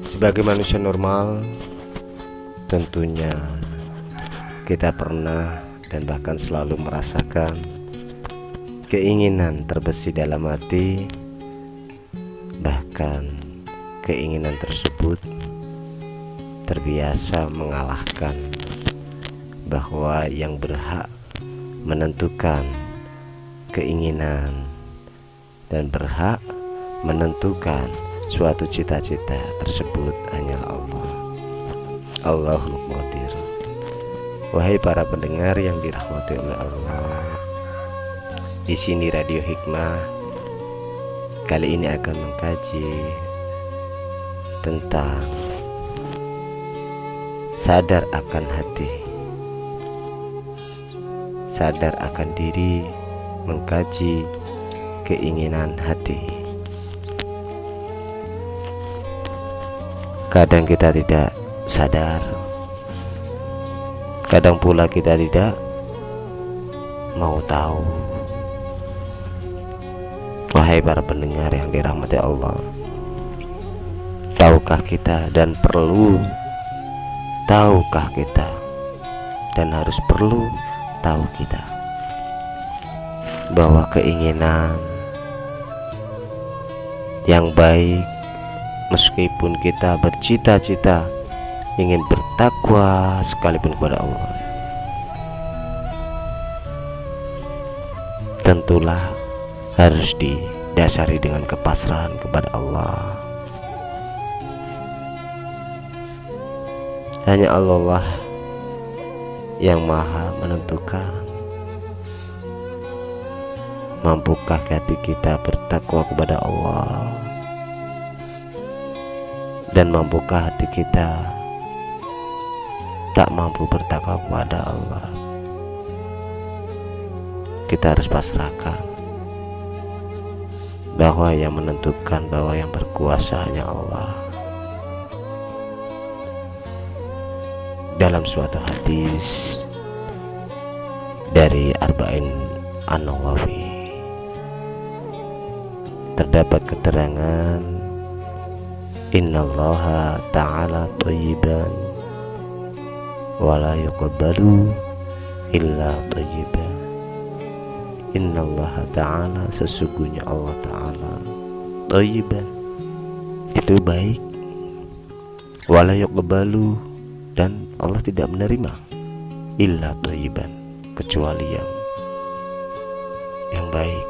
Sebagai manusia normal, tentunya kita pernah dan bahkan selalu merasakan keinginan terbesit dalam hati. Bahkan keinginan tersebut terbiasa mengalahkan bahwa yang berhak menentukan keinginan dan berhak menentukan suatu cita-cita tersebut hanyalah Allah, Allahul Qadir. Wahai para pendengar yang dirahmati oleh Allah, di sini Radio Hikmah kali ini akan mengkaji tentang sadar akan hati, sadar akan diri, mengkaji keinginan hati. Kadang kita tidak sadar, kadang pula kita tidak mau tahu. Wahai para pendengar yang dirahmati Allah, tahukah kita dan perlu tahukah kita dan harus perlu tahu kita bahwa keinginan yang baik, meskipun kita bercita-cita ingin bertakwa sekalipun kepada Allah, tentulah harus didasari dengan kepasrahan kepada Allah. Hanya Allah lah yang maha menentukan. Mampukah hati kita bertakwa kepada Allah, dan mampukah hati kita tak mampu bertakwa kepada Allah? Kita harus pasrahkan bahwa yang menentukan, bahwa yang berkuasa hanya Allah. Dalam suatu hadis dari Arba'in An-Nawawi terdapat keterangan, Innallaha ta'ala thayyiban wa la yuqbalu illa thayyiban. Innallaha ta'ala, sesungguhnya Allah ta'ala, thayyiban, itu baik, wa la yuqbalu, dan Allah tidak menerima illa thayyiban, kecuali yang baik.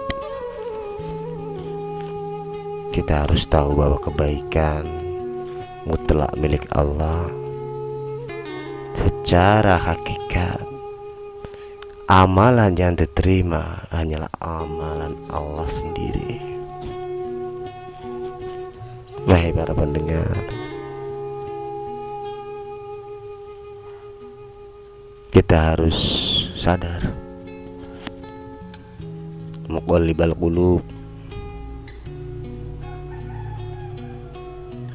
Kita harus tahu bahwa kebaikan mutlak milik Allah. Secara hakikat, amalan yang diterima hanyalah amalan Allah sendiri. Wahai para pendengar, kita harus sadar, muqallibal qulub,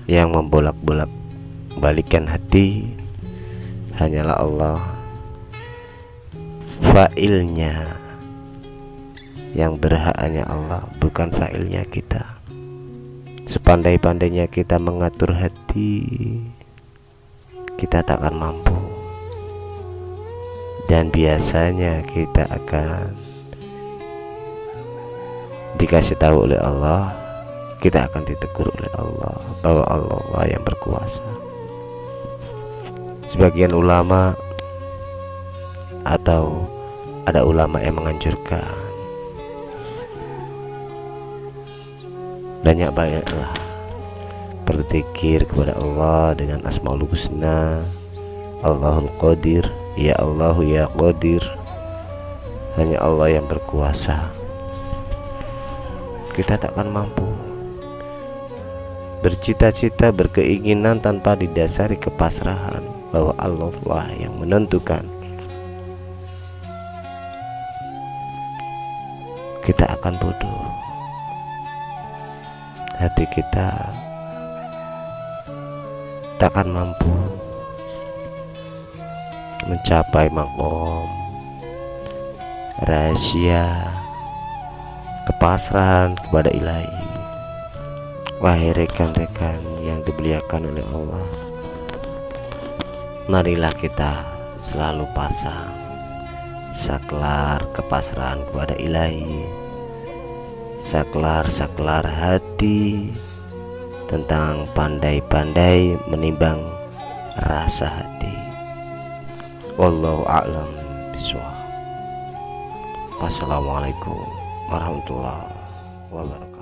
yang membolak-bolak balikan hati hanyalah Allah. Fa'ilnya yang berhak hanya Allah, bukan fa'ilnya kita. Sepandai-pandainya kita mengatur hati, kita tak akan mampu. Dan biasanya kita akan dikasih tahu oleh Allah, kita akan ditegur oleh Allah bahwa Allah lah yang berkuasa. Sebagian ulama atau ada ulama yang menganjurkan banyak-banyaklah berzikir kepada Allah dengan Asmaul Husna, Allahul Qadir, ya Allahu ya Qadir. Hanya Allah yang berkuasa. Kita takkan mampu bercita-cita, berkeinginan tanpa didasari kepasrahan bahwa Allah lah yang menentukan. Kita akan bodoh. Hati kita takkan mampu mencapai makom rahasia kepasrahan kepada Ilahi. Wahai rekan-rekan yang dimuliakan oleh Allah, marilah kita selalu pasang saklar kepasrahan kepada Ilahi, saklar hati tentang pandai-pandai menimbang rasa hati. Wallahu a'lam bishawab. Wassalamualaikum warahmatullahi wabarakatuh.